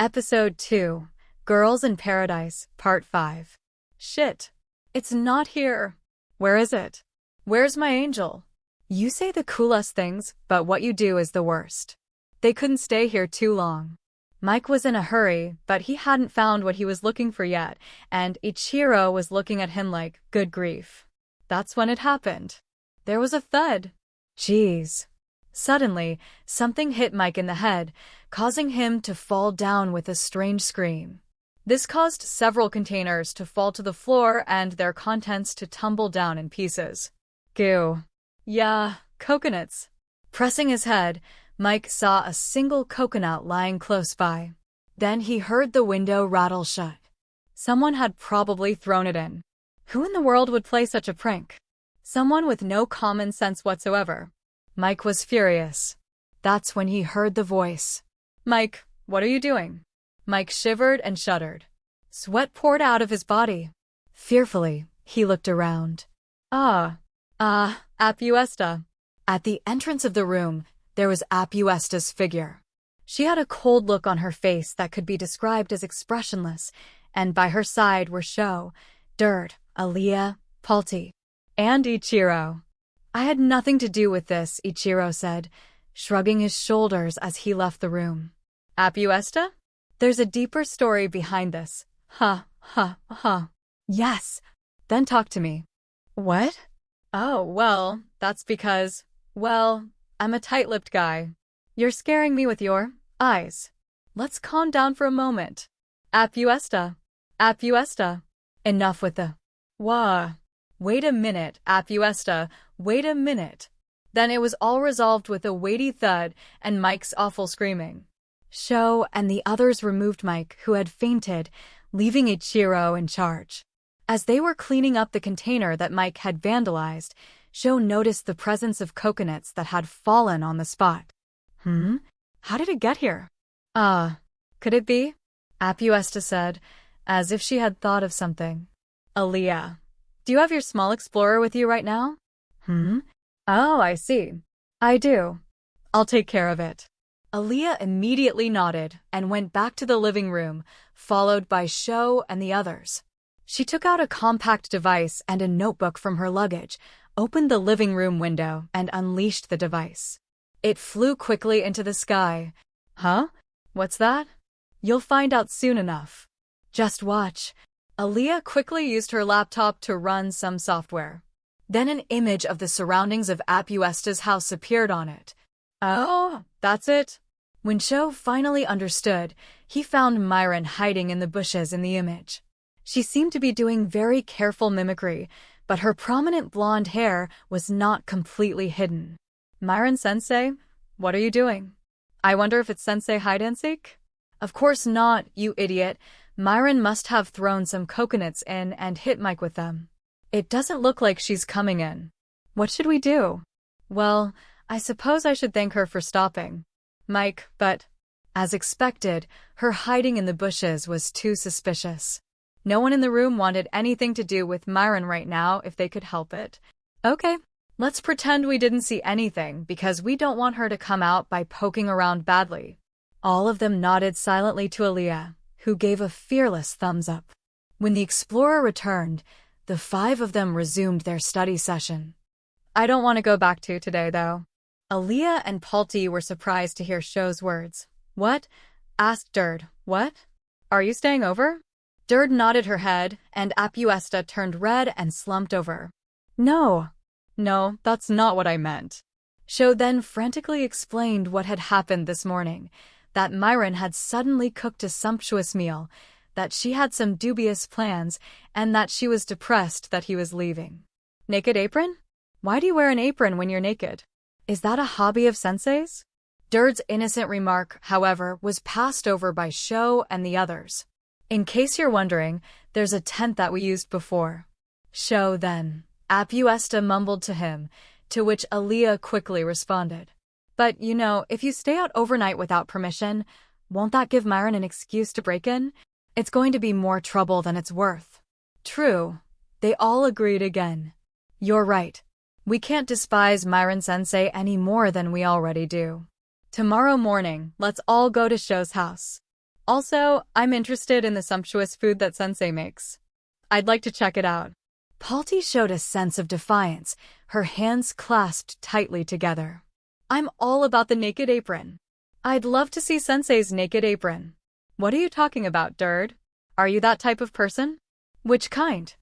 Episode 2, Girls in Paradise, Part 5. Shit. It's not here. Where is it? Where's my angel? You say the coolest things, but what you do is the worst. They couldn't stay here too long. Mike was in a hurry, but he hadn't found what he was looking for yet, and Ichiro was looking at him like, good grief. That's when it happened. There was a thud. Jeez. Suddenly, something hit Mike in the head, causing him to fall down with a strange scream. This caused several containers to fall to the floor and their contents to tumble down in pieces. Goo. Yeah, coconuts. Pressing his head, Mike saw a single coconut lying close by. Then he heard the window rattle shut. Someone had probably thrown it in. Who in the world would play such a prank? Someone with no common sense whatsoever. Mike was furious. That's when he heard the voice. Mike, what are you doing? Mike shivered and shuddered. Sweat poured out of his body. Fearfully, he looked around. Apuesta. At the entrance of the room, there was Apuesta's figure. She had a cold look on her face that could be described as expressionless, and by her side were Sho, Dirt, Aaliyah, Palti, and Ichiro. I had nothing to do with this, Ichiro said, shrugging his shoulders as he left the room. Apuesta? There's a deeper story behind this. Yes. Then talk to me. What? Oh, well, that's because, well, I'm a tight-lipped guy. You're scaring me with your eyes. Let's calm down for a moment. Apuesta. Apuesta. Enough with the wah. Wait a minute, Apuesta, wait a minute. Then it was all resolved with a weighty thud and Mike's awful screaming. Sho and the others removed Mike, who had fainted, leaving Ichiro in charge. As they were cleaning up the container that Mike had vandalized, Sho noticed the presence of coconuts that had fallen on the spot. How did it get here? Could it be? Apuesta said, as if she had thought of something. Aaliyah. Do you have your small explorer with you right now? Oh, I see. I do. I'll take care of it. Aaliyah immediately nodded and went back to the living room, followed by Sho and the others. She took out a compact device and a notebook from her luggage, opened the living room window, and unleashed the device. It flew quickly into the sky. Huh? What's that? You'll find out soon enough. Just watch. Aaliyah quickly used her laptop to run some software. Then an image of the surroundings of Apuesta's house appeared on it. Oh, that's it? When Sho finally understood, he found Myron hiding in the bushes in the image. She seemed to be doing very careful mimicry, but her prominent blonde hair was not completely hidden. Myron-sensei, what are you doing? I wonder if it's sensei hide-and-seek? Of course not, you idiot. Myron must have thrown some coconuts in and hit Mike with them. It doesn't look like she's coming in. What should we do? Well, I suppose I should thank her for stopping Mike, but, as expected, her hiding in the bushes was too suspicious. No one in the room wanted anything to do with Myron right now if they could help it. Okay, let's pretend we didn't see anything because we don't want her to come out by poking around badly. All of them nodded silently to Aaliyah, who gave a fearless thumbs up. When the explorer returned, the 5 of them resumed their study session. I don't want to go back to today, though. Aaliyah and Palti were surprised to hear Sho's words. What? Asked Dird. What? Are you staying over? Dird nodded her head, and Apuesta turned red and slumped over. No, that's not what I meant. Sho then frantically explained what had happened this morning, that Myron had suddenly cooked a sumptuous meal, that she had some dubious plans, and that she was depressed that he was leaving. Naked apron? Why do you wear an apron when you're naked? Is that a hobby of sensei's? Dird's innocent remark, however, was passed over by Sho and the others. In case you're wondering, there's a tent that we used before. Sho then. Apuesta mumbled to him, to which Aaliyah quickly responded. But, if you stay out overnight without permission, won't that give Myron an excuse to break in? It's going to be more trouble than it's worth. True. They all agreed again. You're right. We can't despise Myron-sensei any more than we already do. Tomorrow morning, let's all go to Sho's house. Also, I'm interested in the sumptuous food that Sensei makes. I'd like to check it out. Palti showed a sense of defiance, her hands clasped tightly together. I'm all about the naked apron. I'd love to see Sensei's naked apron. What are you talking about, Derd? Are you that type of person? Which kind?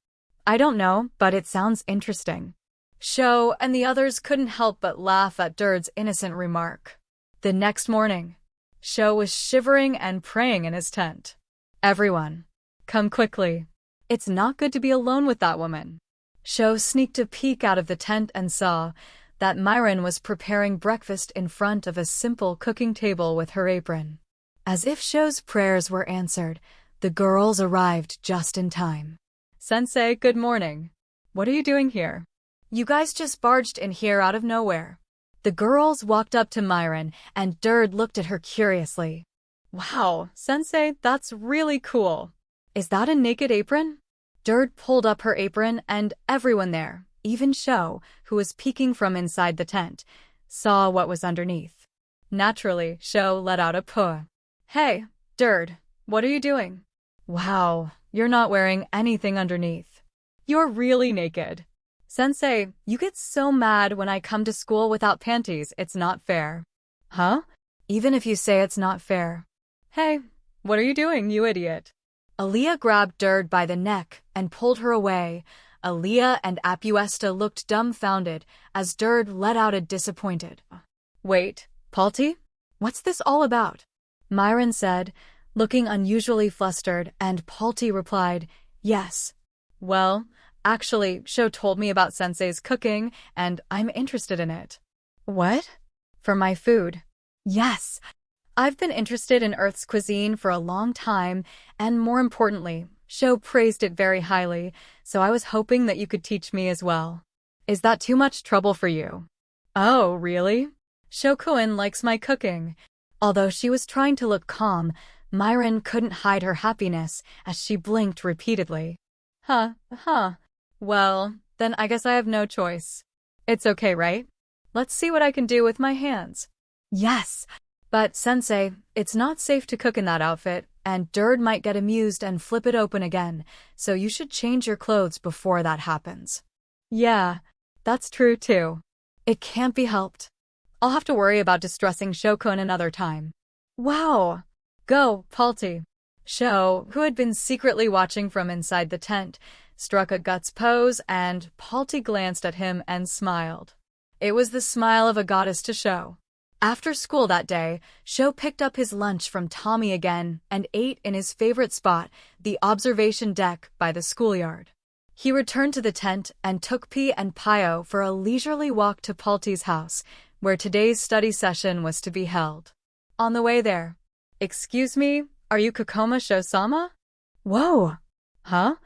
I don't know, but it sounds interesting. Sho and the others couldn't help but laugh at Derd's innocent remark. The next morning, Sho was shivering and praying in his tent. Everyone, come quickly. It's not good to be alone with that woman. Sho sneaked a peek out of the tent and saw that Myron was preparing breakfast in front of a simple cooking table with her apron. As if Sho's prayers were answered, the girls arrived just in time. Sensei, good morning. What are you doing here? You guys just barged in here out of nowhere. The girls walked up to Myron, and Derd looked at her curiously. Wow, Sensei, that's really cool. Is that a naked apron? Derd pulled up her apron, and everyone there, even Sho, who was peeking from inside the tent, saw what was underneath. Naturally, Sho let out a puh. Hey, Derd, what are you doing? Wow, you're not wearing anything underneath. You're really naked. Sensei, you get so mad when I come to school without panties, it's not fair. Huh? Even if you say it's not fair. Hey, what are you doing, you idiot? Aaliyah grabbed Derd by the neck and pulled her away. Aaliyah and Apuesta looked dumbfounded as Derd let out a disappointed, Wait, Palti? What's this all about? Myron said, looking unusually flustered, and Palti replied, Yes. Well, actually, Sho told me about Sensei's cooking, and I'm interested in it. What? For my food? Yes. I've been interested in Earth's cuisine for a long time, and more importantly, Sho praised it very highly, so I was hoping that you could teach me as well. Is that too much trouble for you? Oh, really? Shokuen likes my cooking. Although she was trying to look calm, Myron couldn't hide her happiness as she blinked repeatedly. Well, then I guess I have no choice. It's okay, right? Let's see what I can do with my hands. Yes. But, Sensei, it's not safe to cook in that outfit, and Derd might get amused and flip it open again, so you should change your clothes before that happens. Yeah, that's true too. It can't be helped. I'll have to worry about distressing Shokun another time. Wow! Go, Palti. Sho, who had been secretly watching from inside the tent, struck a guts pose, and Palti glanced at him and smiled. It was the smile of a goddess to Sho. After school that day, Sho picked up his lunch from Tommy again and ate in his favorite spot, the observation deck by the schoolyard. He returned to the tent and took Pi and Pio for a leisurely walk to Palti's house, where today's study session was to be held. On the way there, Excuse me, are you Kokoma Sho-sama? Whoa! Huh?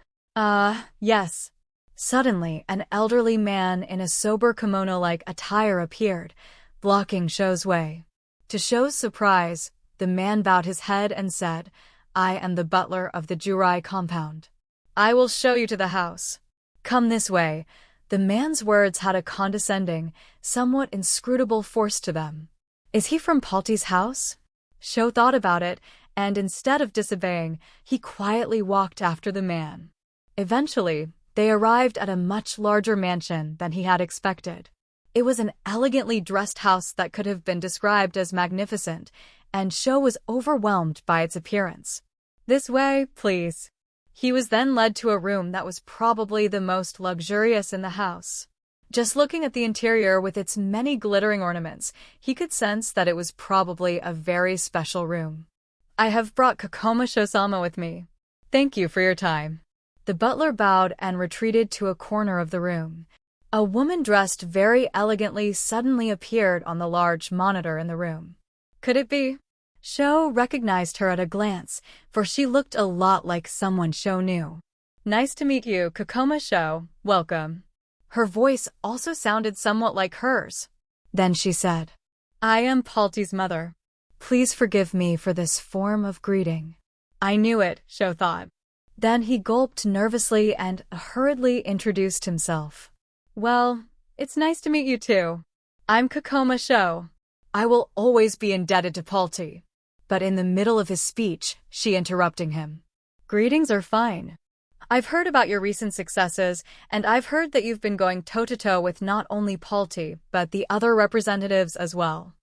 Yes. Suddenly, an elderly man in a sober kimono-like attire appeared, blocking Sho's way. To Sho's surprise, the man bowed his head and said, I am the butler of the Jurai compound. I will show you to the house. Come this way. The man's words had a condescending, somewhat inscrutable force to them. Is he from Palti's house? Sho thought about it, and instead of disobeying, he quietly walked after the man. Eventually, they arrived at a much larger mansion than he had expected. It was an elegantly dressed house that could have been described as magnificent, and Sho was overwhelmed by its appearance. This way, please. He was then led to a room that was probably the most luxurious in the house. Just looking at the interior with its many glittering ornaments, he could sense that it was probably a very special room. I have brought Kokoma Sho-sama with me. Thank you for your time. The butler bowed and retreated to a corner of the room. A woman dressed very elegantly suddenly appeared on the large monitor in the room. Could it be? Sho recognized her at a glance, for she looked a lot like someone Sho knew. Nice to meet you, Kokoma Sho. Welcome. Her voice also sounded somewhat like hers. Then she said, I am Palti's mother. Please forgive me for this form of greeting. I knew it, Sho thought. Then he gulped nervously and hurriedly introduced himself. Well, it's nice to meet you too. I'm Kokoma Sho. I will always be indebted to Palti. But in the middle of his speech, she interrupting him. Greetings are fine. I've heard about your recent successes, and I've heard that you've been going toe-to-toe with not only Palti, but the other representatives as well.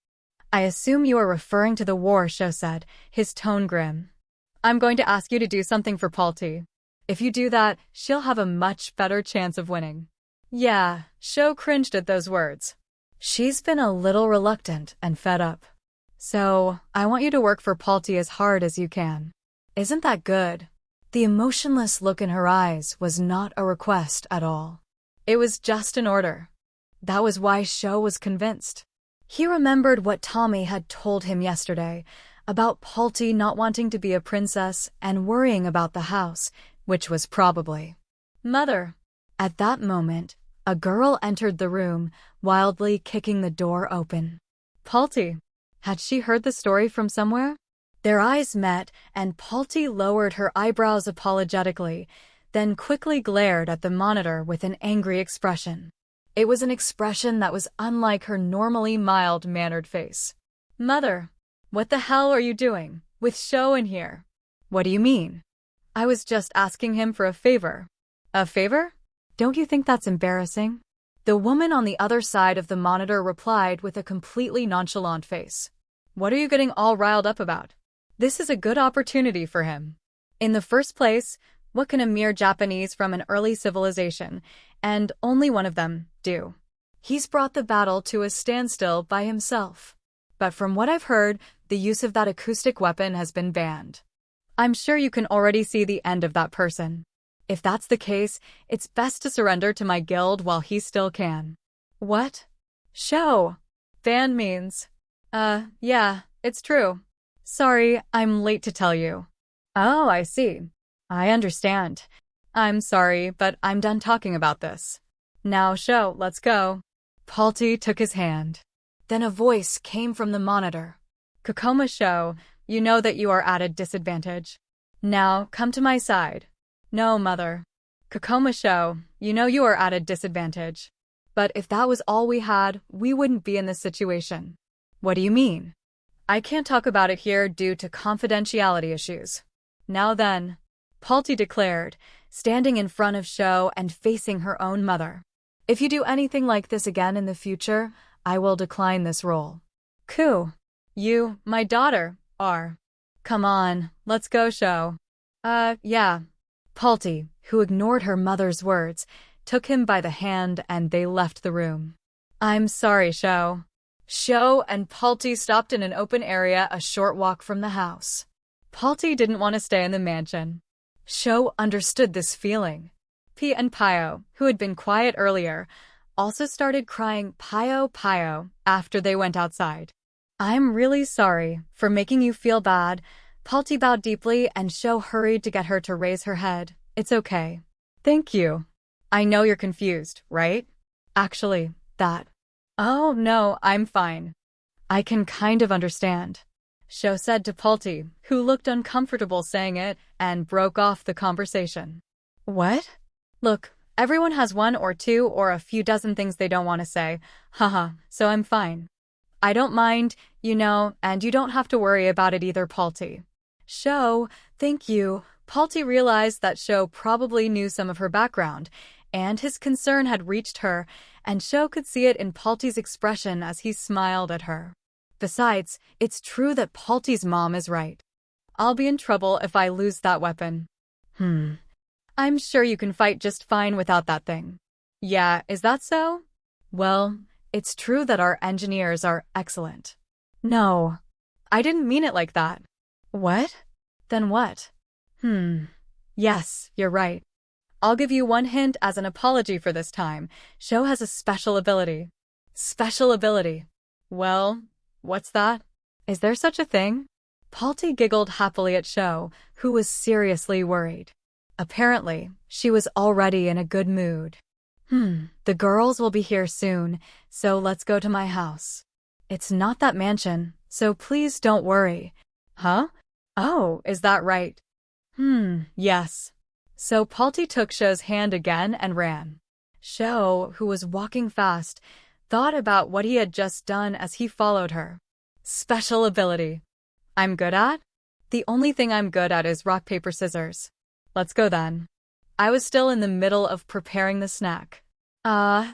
I assume you are referring to the war, Sho said, his tone grim. I'm going to ask you to do something for Palti. If you do that, she'll have a much better chance of winning. Yeah, Sho cringed at those words. She's been a little reluctant and fed up. So, I want you to work for Palti as hard as you can. Isn't that good? The emotionless look in her eyes was not a request at all. It was just an order. That was why Sho was convinced. He remembered what Tommy had told him yesterday about Palti not wanting to be a princess and worrying about the house, which was probably Mother. At that moment, a girl entered the room, wildly kicking the door open. Palti. Had she heard the story from somewhere? Their eyes met, and Palti lowered her eyebrows apologetically, then quickly glared at the monitor with an angry expression. It was an expression that was unlike her normally mild-mannered face. Mother, what the hell are you doing, with Sho in here? What do you mean? I was just asking him for a favor. A favor? Don't you think that's embarrassing? The woman on the other side of the monitor replied with a completely nonchalant face. What are you getting all riled up about? This is a good opportunity for him. In the first place, what can a mere Japanese from an early civilization, and only one of them, do? He's brought the battle to a standstill by himself. But from what I've heard, the use of that acoustic weapon has been banned. I'm sure you can already see the end of that person. If that's the case, it's best to surrender to my guild while he still can. What? Sho. Banned means. Yeah, it's true. Sorry, I'm late to tell you. Oh, I see. I understand. I'm sorry, but I'm done talking about this. Now, Sho, let's go. Palti took his hand. Then a voice came from the monitor. Kokoma Sho, you know that you are at a disadvantage. Now, come to my side. No, Mother. Kokoma Sho, you know you are at a disadvantage. But if that was all we had, we wouldn't be in this situation. What do you mean? I can't talk about it here due to confidentiality issues. Now then, Palti declared, standing in front of Sho and facing her own mother. If you do anything like this again in the future, I will decline this role. You, my daughter, are. Come on, let's go, Sho. Yeah. Palti, who ignored her mother's words, took him by the hand and they left the room. I'm sorry, Sho. Sho and Palti stopped in an open area a short walk from the house. Palti didn't want to stay in the mansion. Sho understood this feeling. P and Pio, who had been quiet earlier, also started crying Pio Pio after they went outside. I'm really sorry for making you feel bad. Palti bowed deeply and Sho hurried to get her to raise her head. It's okay. Thank you. I know you're confused, right? Actually, that. Oh, no, I'm fine. I can kind of understand. Sho said to Palti, who looked uncomfortable saying it, and broke off the conversation. What? Look, everyone has one or two or a few dozen things they don't want to say. Haha, so I'm fine. I don't mind, you know, and you don't have to worry about it either, Palti. Sho, thank you. Palti realized that Sho probably knew some of her background, and his concern had reached her, and Sho could see it in Palti's expression as he smiled at her. Besides, it's true that Palti's mom is right. I'll be in trouble if I lose that weapon. I'm sure you can fight just fine without that thing. Yeah, is that so? Well, it's true that our engineers are excellent. No, I didn't mean it like that. What? Then what? Yes, you're right. I'll give you one hint as an apology for this time. Sho has a special ability. Special ability? Well, what's that? Is there such a thing? Palti giggled happily at Sho, who was seriously worried. Apparently, she was already in a good mood. The girls will be here soon, so let's go to my house. It's not that mansion, so please don't worry. Huh? Oh, is that right? Yes. So Palti took Sho's hand again and ran. Sho, who was walking fast, thought about what he had just done as he followed her. Special ability. I'm good at? The only thing I'm good at is rock, paper, scissors. Let's go then. I was still in the middle of preparing the snack.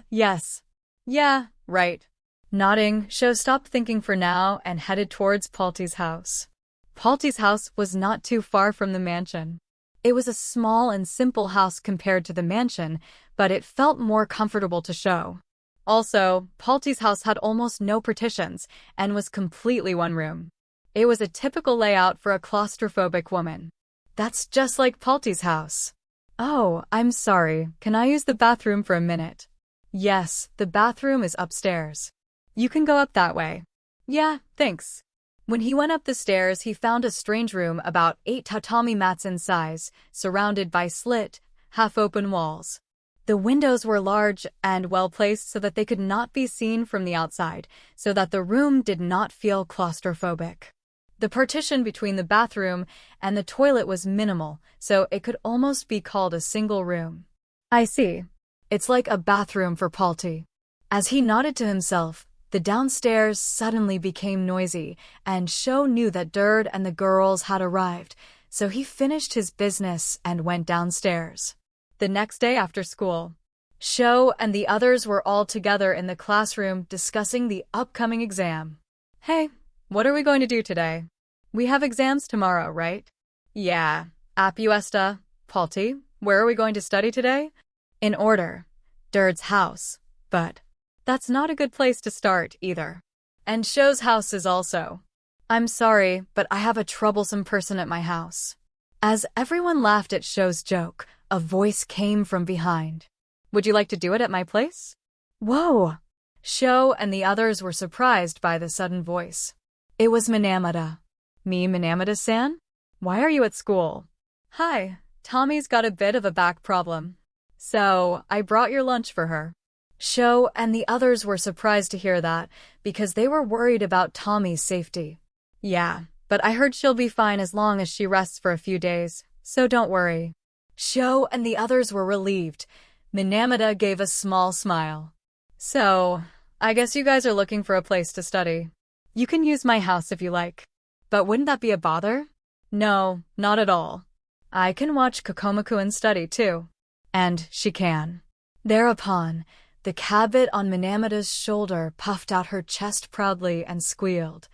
Yes. Yeah, right. Nodding, Sho stopped thinking for now and headed towards Palti's house. Palti's house was not too far from the mansion. It was a small and simple house compared to the mansion, but it felt more comfortable to Sho. Also, Palti's house had almost no partitions and was completely one room. It was a typical layout for a claustrophobic woman. That's just like Palti's house. Oh, I'm sorry. Can I use the bathroom for a minute? Yes, the bathroom is upstairs. You can go up that way. Yeah, thanks. When he went up the stairs, he found a strange room about 8 tatami mats in size, surrounded by slit, half-open walls. The windows were large and well-placed so that they could not be seen from the outside, so that the room did not feel claustrophobic. The partition between the bathroom and the toilet was minimal, so it could almost be called a single room. I see. It's like a bathroom for Palti. As he nodded to himself, the downstairs suddenly became noisy, and Sho knew that Derd and the girls had arrived, so he finished his business and went downstairs. The next day after school, Sho and the others were all together in the classroom discussing the upcoming exam. Hey, what are we going to do today? We have exams tomorrow, right? Yeah. Apuesta, Palti, where are we going to study today? In order. Derd's house. But that's not a good place to start, either. And Sho's house is also. I'm sorry, but I have a troublesome person at my house. As everyone laughed at Sho's joke, a voice came from behind. Would you like to do it at my place? Whoa! Sho and the others were surprised by the sudden voice. It was Minamata. Me, Minamata-san? Why are you at school? Hi, Tommy's got a bit of a back problem. So, I brought your lunch for her. Sho and the others were surprised to hear that, because they were worried about Tommy's safety. Yeah, but I heard she'll be fine as long as she rests for a few days, so don't worry. Sho and the others were relieved. Minamata gave a small smile. So, I guess you guys are looking for a place to study. You can use my house if you like. But wouldn't that be a bother? No, not at all. I can watch Kokomaku and study too. And she can. Thereupon, the cabbit on Minamata's shoulder puffed out her chest proudly and squealed.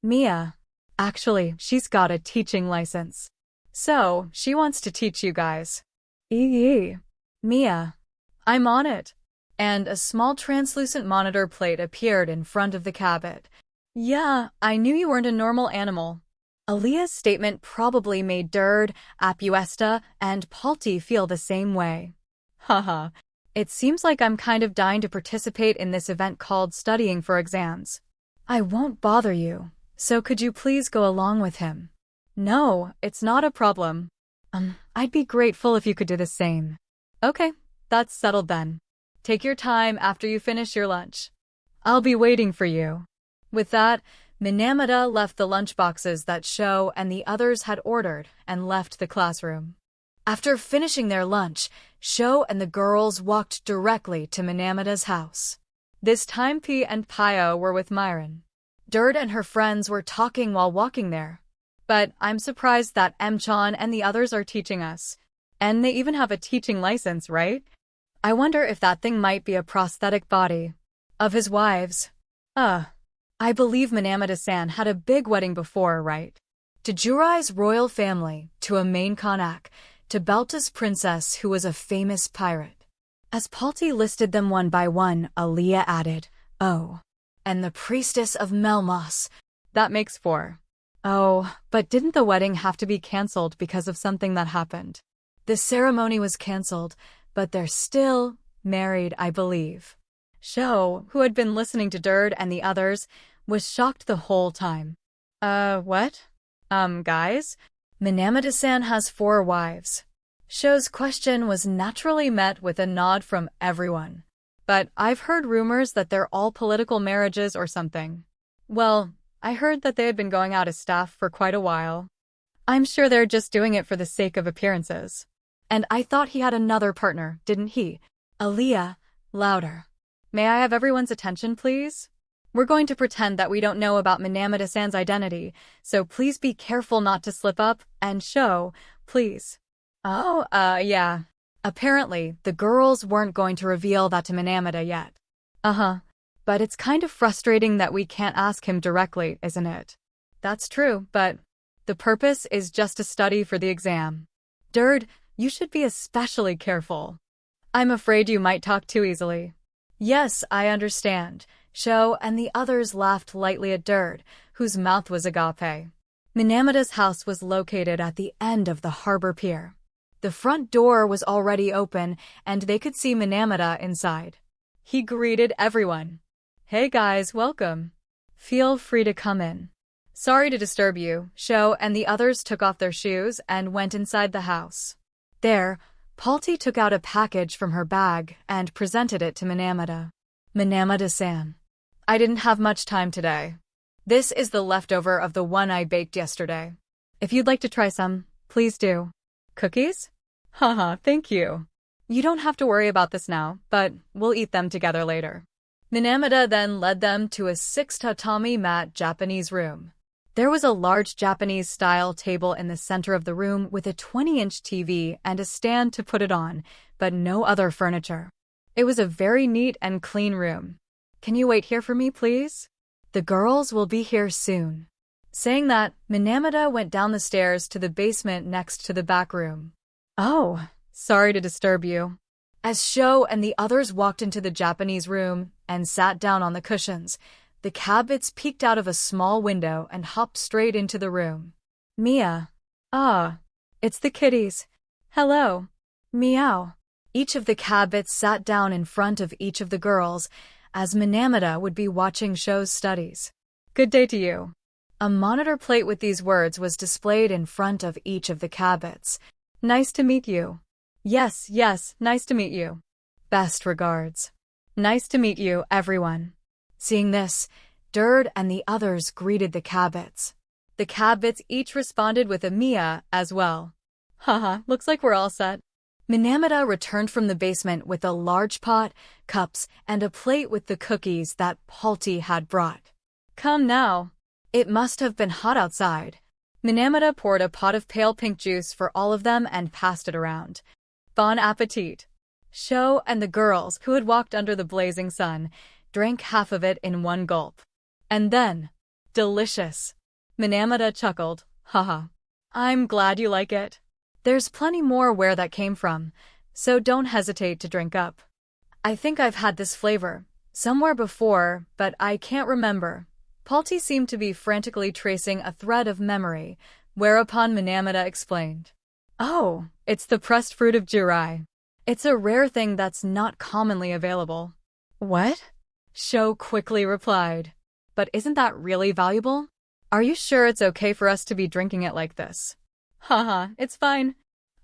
Mia. Actually, she's got a teaching license. So, she wants to teach you guys. Eee. Mia. I'm on it. And a small translucent monitor plate appeared in front of the cabbit. Yeah, I knew you weren't a normal animal. Aaliyah's statement probably made Derd, Apuesta, and Palti feel the same way. Haha. It seems like I'm kind of dying to participate in this event called studying for exams. I won't bother you, so could you please go along with him? No, it's not a problem. I'd be grateful if you could do the same. Okay, that's settled then. Take your time after you finish your lunch. I'll be waiting for you. With that, Minamata left the lunchboxes that Sho and the others had ordered and left the classroom. After finishing their lunch, Sho and the girls walked directly to Minamata's house. This time P and Pio were with Myron. Derd and her friends were talking while walking there. But I'm surprised that M-chan and the others are teaching us. And they even have a teaching license, right? I wonder if that thing might be a prosthetic body of his wives. I believe Minamata-san had a big wedding before, right? To Jurai's royal family, to a main Konak, to Belta's princess who was a famous pirate. As Palti listed them one by one, Aaliyah added, oh, and the priestess of Melmoss. That makes 4. Oh, but didn't the wedding have to be cancelled because of something that happened? The ceremony was cancelled, but they're still married, I believe. Sho, who had been listening to Derd and the others, was shocked the whole time. What? Guys? Minamata-san has 4 wives. Sho's question was naturally met with a nod from everyone. But I've heard rumors that they're all political marriages or something. Well, I heard that they had been going out as staff for quite a while. I'm sure they're just doing it for the sake of appearances. And I thought he had another partner, didn't he? Aaliyah, louder. May I have everyone's attention, please? We're going to pretend that we don't know about Minamata-san's identity, so please be careful not to slip up and show, please. Oh, yeah. Apparently, the girls weren't going to reveal that to Minamata yet. Uh-huh. But it's kind of frustrating that we can't ask him directly, isn't it? That's true, but the purpose is just to study for the exam. Dird, you should be especially careful. I'm afraid you might talk too easily. Yes, I understand. Sho and the others laughed lightly at Dird, whose mouth was agape. Minamata's house was located at the end of the harbor pier. The front door was already open, and they could see Minamata inside. He greeted everyone. Hey guys, welcome. Feel free to come in. Sorry to disturb you. Sho and the others took off their shoes and went inside the house. There, Palti took out a package from her bag and presented it to Minamata. Minamata-san. I didn't have much time today. This is the leftover of the one I baked yesterday. If you'd like to try some, please do. Cookies? Haha, thank you. You don't have to worry about this now, but we'll eat them together later. Minamata then led them to a 6-tatami mat Japanese room. There was a large Japanese-style table in the center of the room with a 20-inch TV and a stand to put it on, but no other furniture. It was a very neat and clean room. Can you wait here for me, please? The girls will be here soon. Saying that, Minamata went down the stairs to the basement next to the back room. Oh, sorry to disturb you. As Sho and the others walked into the Japanese room and sat down on the cushions, the Cabots peeked out of a small window and hopped straight into the room. Mia. Ah, it's the kitties. Hello. Meow. Each of the Cabots sat down in front of each of the girls, as Minamata would be watching Sho's studies. Good day to you. A monitor plate with these words was displayed in front of each of the Cabots. Nice to meet you. Yes, nice to meet you. Best regards. Nice to meet you, everyone. Seeing this, Dird and the others greeted the Cabots. The Cabots each responded with a Mia as well. Haha, looks like we're all set. Minamata returned from the basement with a large pot, cups, and a plate with the cookies that Palti had brought. Come now. It must have been hot outside. Minamata poured a pot of pale pink juice for all of them and passed it around. Bon appetit. Sho and the girls, who had walked under the blazing sun, drank half of it in one gulp. And then, delicious. Minamata chuckled. Haha. I'm glad you like it. There's plenty more where that came from, so don't hesitate to drink up. I think I've had this flavor somewhere before, but I can't remember. Palti seemed to be frantically tracing a thread of memory, whereupon Minamata explained. Oh, it's the pressed fruit of Jurai. It's a rare thing that's not commonly available. What? Sho quickly replied. But isn't that really valuable? Are you sure it's okay for us to be drinking it like this? Haha, it's fine.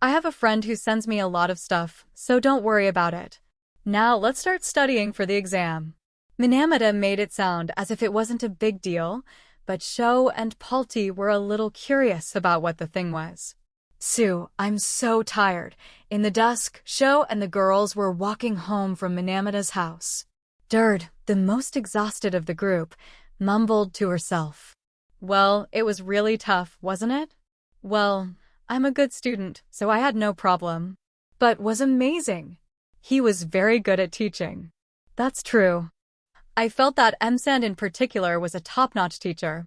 I have a friend who sends me a lot of stuff, so don't worry about it. Now let's start studying for the exam. Minamata made it sound as if it wasn't a big deal, but Sho and Palti were a little curious about what the thing was. Sue, I'm so tired. In the dusk, Sho and the girls were walking home from Minamata's house. Dird, the most exhausted of the group, mumbled to herself. Well, it was really tough, wasn't it? Well, I'm a good student, so I had no problem. But was amazing. He was very good at teaching. That's true. I felt that M-Sand in particular was a top-notch teacher.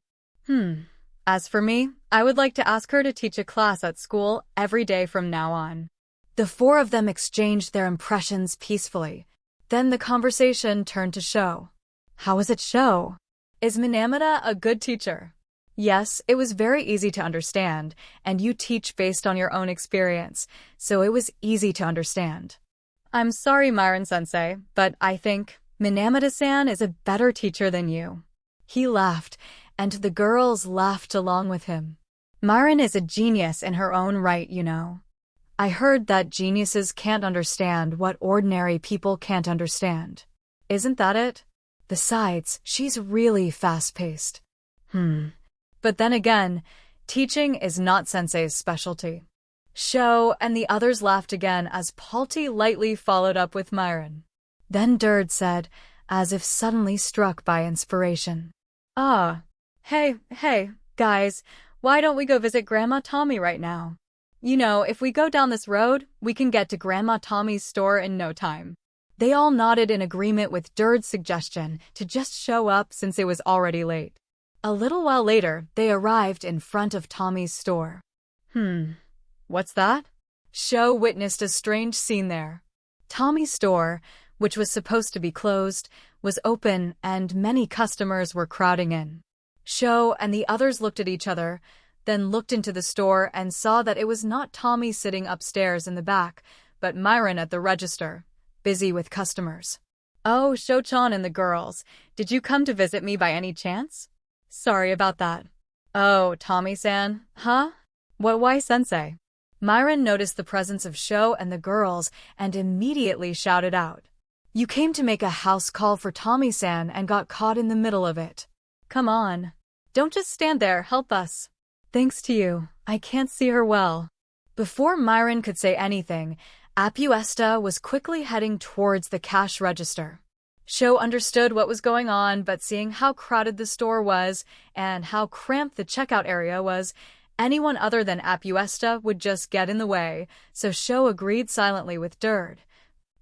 As for me, I would like to ask her to teach a class at school every day from now on. The four of them exchanged their impressions peacefully. Then the conversation turned to Sho. How is it, Sho? Is Minamata a good teacher? Yes, it was very easy to understand, and you teach based on your own experience, so it was easy to understand. I'm sorry, Myron-sensei, but I think Minamata-san is a better teacher than you. He laughed, and the girls laughed along with him. Myron is a genius in her own right, you know. I heard that geniuses can't understand what ordinary people can't understand. Isn't that it? Besides, she's really fast-paced. But then again, teaching is not Sensei's specialty. Sho and the others laughed again as Palti lightly followed up with Myron. Then Dird said, as if suddenly struck by inspiration. Ah, hey, guys, why don't we go visit Grandma Tommy right now? You know, if we go down this road, we can get to Grandma Tommy's store in no time. They all nodded in agreement with Durd's suggestion to just show up since it was already late. A little while later, they arrived in front of Tommy's store. What's that? Sho witnessed a strange scene there. Tommy's store, which was supposed to be closed, was open and many customers were crowding in. Sho and the others looked at each other, then looked into the store and saw that it was not Tommy sitting upstairs in the back, but Myron at the register, busy with customers. Oh, Sho-chan and the girls, did you come to visit me by any chance? Sorry about that. Oh, Tommy-san, huh? Why sensei? Myron noticed the presence of Sho and the girls and immediately shouted out. You came to make a house call for Tommy-san and got caught in the middle of it. Come on. Don't just stand there, help us. Thanks to you, I can't see her well. Before Myron could say anything, Apuesta was quickly heading towards the cash register. Sho understood what was going on, but seeing how crowded the store was and how cramped the checkout area was, anyone other than Apuesta would just get in the way, so Sho agreed silently with Durd,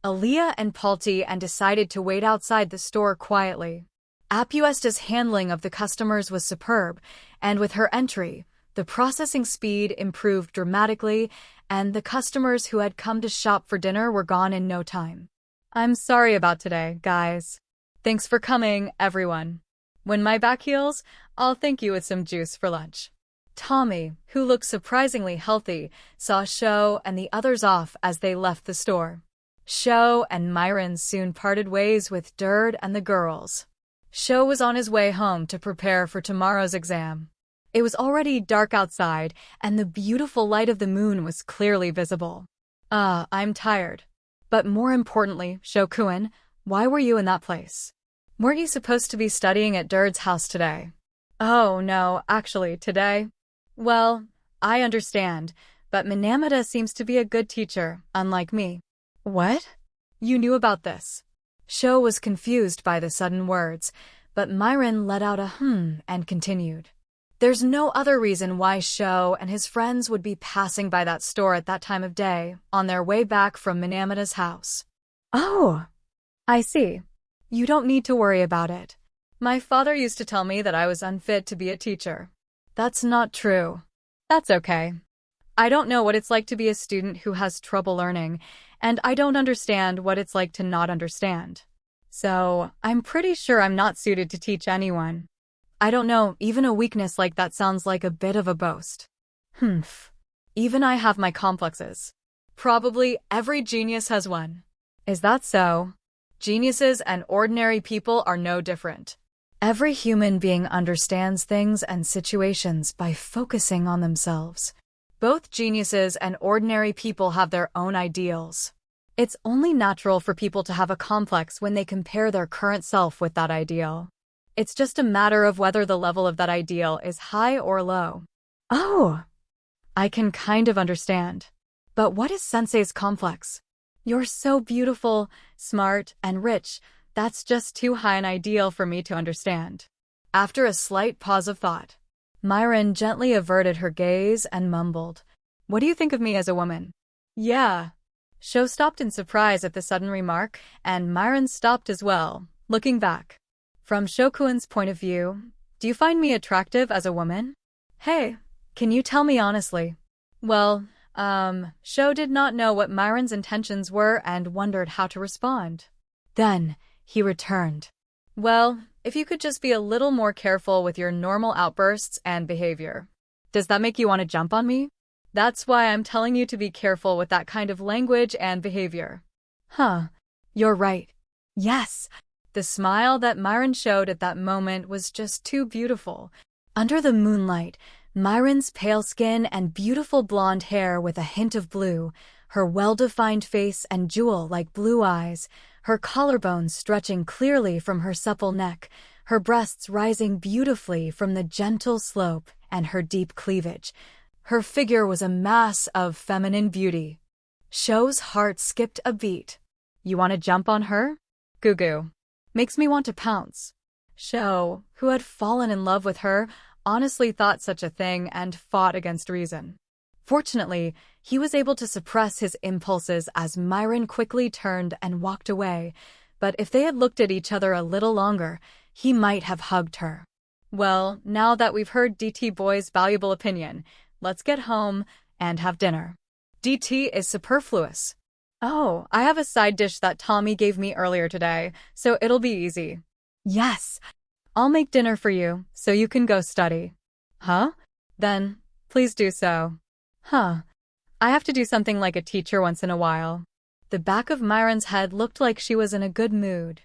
Aaliyah and Palti and decided to wait outside the store quietly. Apuesta's handling of the customers was superb, and with her entry, the processing speed improved dramatically, and the customers who had come to shop for dinner were gone in no time. I'm sorry about today, guys. Thanks for coming, everyone. When my back heals, I'll thank you with some juice for lunch. Tommy, who looked surprisingly healthy, saw Sho and the others off as they left the store. Sho and Myron soon parted ways with Durd and the girls. Sho was on his way home to prepare for tomorrow's exam. It was already dark outside, and the beautiful light of the moon was clearly visible. I'm tired. But more importantly, Shokuen, why were you in that place? Weren't you supposed to be studying at Durd's house today? Oh, no, actually, today? Well, I understand, but Minamata seems to be a good teacher, unlike me. What? You knew about this? Sho was confused by the sudden words, but Myron let out a and continued. There's no other reason why Sho and his friends would be passing by that store at that time of day, on their way back from Minamata's house. Oh, I see. You don't need to worry about it. My father used to tell me that I was unfit to be a teacher. That's not true. That's okay. I don't know what it's like to be a student who has trouble learning, and I don't understand what it's like to not understand. So, I'm pretty sure I'm not suited to teach anyone. I don't know, even a weakness like that sounds like a bit of a boast. Even I have my complexes. Probably every genius has one. Is that so? Geniuses and ordinary people are no different. Every human being understands things and situations by focusing on themselves. Both geniuses and ordinary people have their own ideals. It's only natural for people to have a complex when they compare their current self with that ideal. It's just a matter of whether the level of that ideal is high or low. Oh, I can kind of understand. But what is Sensei's complex? You're so beautiful, smart, and rich. That's just too high an ideal for me to understand. After a slight pause of thought, Myron gently averted her gaze and mumbled, What do you think of me as a woman? Yeah. Sho stopped in surprise at the sudden remark, and Myron stopped as well, looking back. From Shokuen's point of view, do you find me attractive as a woman? Hey, can you tell me honestly? Well, Sho did not know what Myron's intentions were and wondered how to respond. Then, he returned. Well, if you could just be a little more careful with your normal outbursts and behavior. Does that make you want to jump on me? That's why I'm telling you to be careful with that kind of language and behavior. You're right. Yes. The smile that Myron showed at that moment was just too beautiful. Under the moonlight, Myron's pale skin and beautiful blonde hair with a hint of blue, her well-defined face and jewel-like blue eyes, her collarbones stretching clearly from her supple neck, her breasts rising beautifully from the gentle slope, and her deep cleavage. Her figure was a mass of feminine beauty. Sho's heart skipped a beat. You want to jump on her? Goo-goo. Makes me want to pounce. Sho, who had fallen in love with her, honestly thought such a thing and fought against reason. Fortunately, he was able to suppress his impulses as Myron quickly turned and walked away, but if they had looked at each other a little longer, he might have hugged her. Well, now that we've heard DT Boy's valuable opinion, let's get home and have dinner. DT is superfluous. Oh, I have a side dish that Tommy gave me earlier today, so it'll be easy. Yes, I'll make dinner for you, so you can go study. Huh? Then, please do so. Huh. I have to do something like a teacher once in a while. The back of Myron's head looked like she was in a good mood.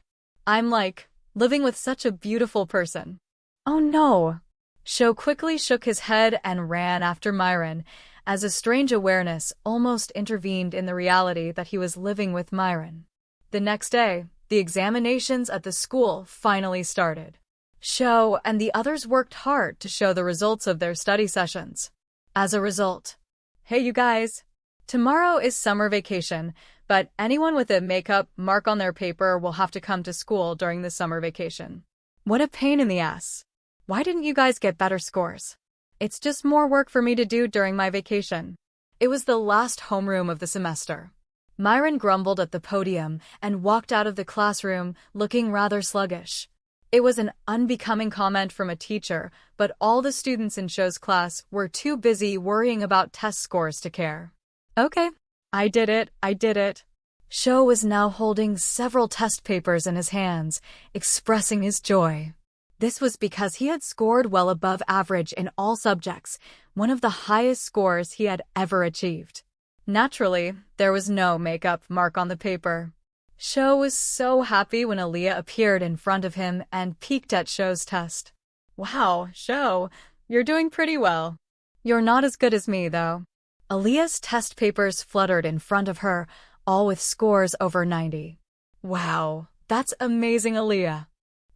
I'm like, living with such a beautiful person. Oh no. Sho quickly shook his head and ran after Myron, as a strange awareness almost intervened in the reality that he was living with Myron. The next day, the examinations at the school finally started. Sho and the others worked hard to show the results of their study sessions. As a result, hey you guys, tomorrow is summer vacation, but anyone with a makeup mark on their paper will have to come to school during the summer vacation. What a pain in the ass. Why didn't you guys get better scores? It's just more work for me to do during my vacation. It was the last homeroom of the semester. Myron grumbled at the podium and walked out of the classroom looking rather sluggish. It was an unbecoming comment from a teacher, but all the students in Sho's class were too busy worrying about test scores to care. Okay, I did it. Sho was now holding several test papers in his hands, expressing his joy. This was because he had scored well above average in all subjects, one of the highest scores he had ever achieved. Naturally, there was no makeup mark on the paper. Sho was so happy when Aaliyah appeared in front of him and peeked at Sho's test. Wow, Sho, you're doing pretty well. You're not as good as me, though. Aaliyah's test papers fluttered in front of her, all with scores over 90. Wow, that's amazing, Aaliyah.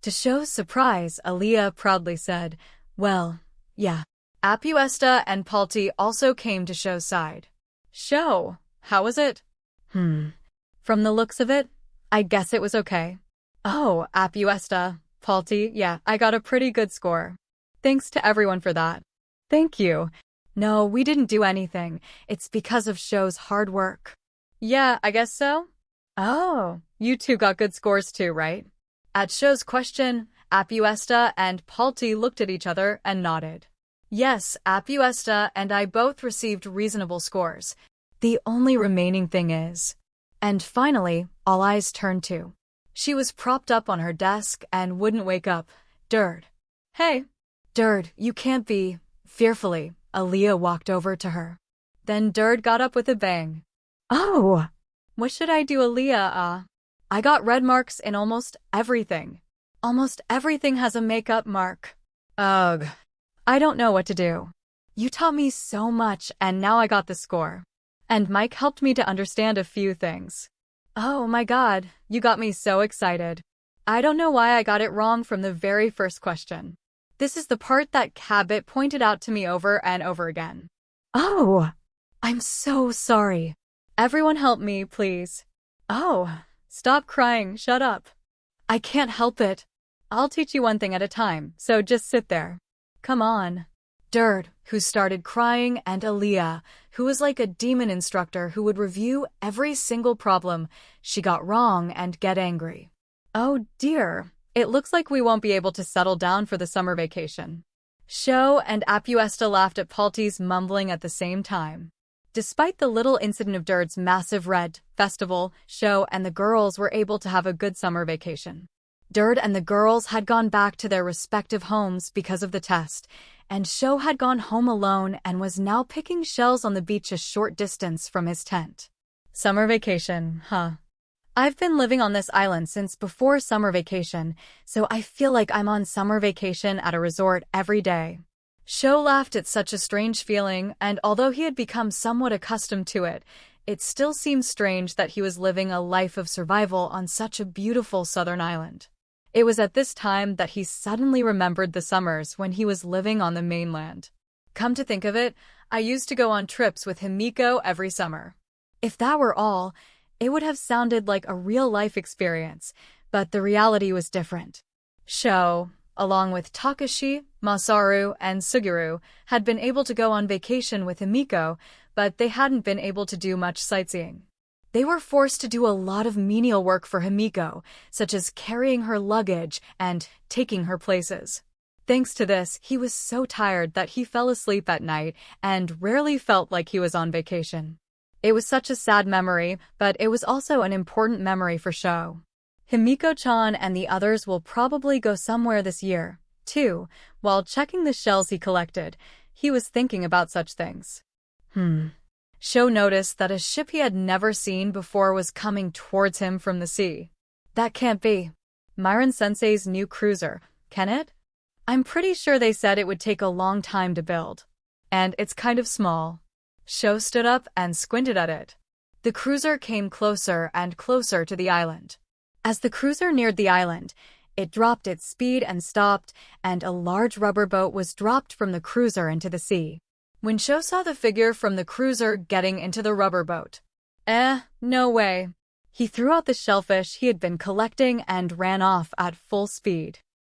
To Sho's surprise, Aaliyah proudly said, well, yeah. Apuesta and Palti also came to Sho's side. Sho, how was it? From the looks of it, I guess it was okay. Oh, Apuesta, Palti, yeah, I got a pretty good score. Thanks to everyone for that. Thank you. No, we didn't do anything. It's because of Sho's hard work. Yeah, I guess so. Oh, you two got good scores too, right? At Sho's question, Apuesta and Palti looked at each other and nodded. Yes, Apuesta and I both received reasonable scores. The only remaining thing is... And finally, all eyes turned to. She was propped up on her desk and wouldn't wake up. Dird. Hey. Dird, you can't be... Fearfully, Aaliyah walked over to her. Then Dird got up with a bang. Oh! What should I do, Aaliyah? I got red marks in almost everything. Almost everything has a makeup mark. Ugh. I don't know what to do. You taught me so much and now I got the score. And Mike helped me to understand a few things. Oh my god, you got me so excited. I don't know why I got it wrong from the very first question. This is the part that Cabot pointed out to me over and over again. Oh, I'm so sorry. Everyone help me, please. Oh, stop crying, shut up. I can't help it. I'll teach you one thing at a time, so just sit there. Come on. Dird, who started crying, and Aaliyah, who was like a demon instructor who would review every single problem she got wrong and get angry. Oh dear, it looks like we won't be able to settle down for the summer vacation. Sho and Apuesta laughed at Palti's mumbling at the same time. Despite the little incident of Dird's massive red festival, Sho and the girls were able to have a good summer vacation. Dird and the girls had gone back to their respective homes because of the test, and Sho had gone home alone and was now picking shells on the beach a short distance from his tent. Summer vacation, huh? I've been living on this island since before summer vacation, so I feel like I'm on summer vacation at a resort every day. Sho laughed at such a strange feeling, and although he had become somewhat accustomed to it, it still seemed strange that he was living a life of survival on such a beautiful southern island. It was at this time that he suddenly remembered the summers when he was living on the mainland. Come to think of it, I used to go on trips with Himiko every summer. If that were all, it would have sounded like a real-life experience, But the reality was different. Sho, along with Takashi, Masaru, and Suguru, had been able to go on vacation with Himiko, but they hadn't been able to do much sightseeing. They were forced to do a lot of menial work for Himiko, such as carrying her luggage and taking her places. Thanks to this, he was so tired that he fell asleep at night and rarely felt like he was on vacation. It was such a sad memory, but it was also an important memory for Sho. Himiko-chan and the others will probably go somewhere this year, too. While checking the shells he collected, he was thinking about such things. Sho noticed that a ship he had never seen before was coming towards him from the sea. That can't be Myron-sensei's new cruiser, can it? I'm pretty sure they said it would take a long time to build. And it's kind of small. Sho stood up and squinted at it. The cruiser came closer and closer to the island. As the cruiser neared the island, it dropped its speed and stopped, and a large rubber boat was dropped from the cruiser into the sea. When Sho saw the figure from the cruiser getting into the rubber boat, no way. He threw out the shellfish he had been collecting and ran off at full speed.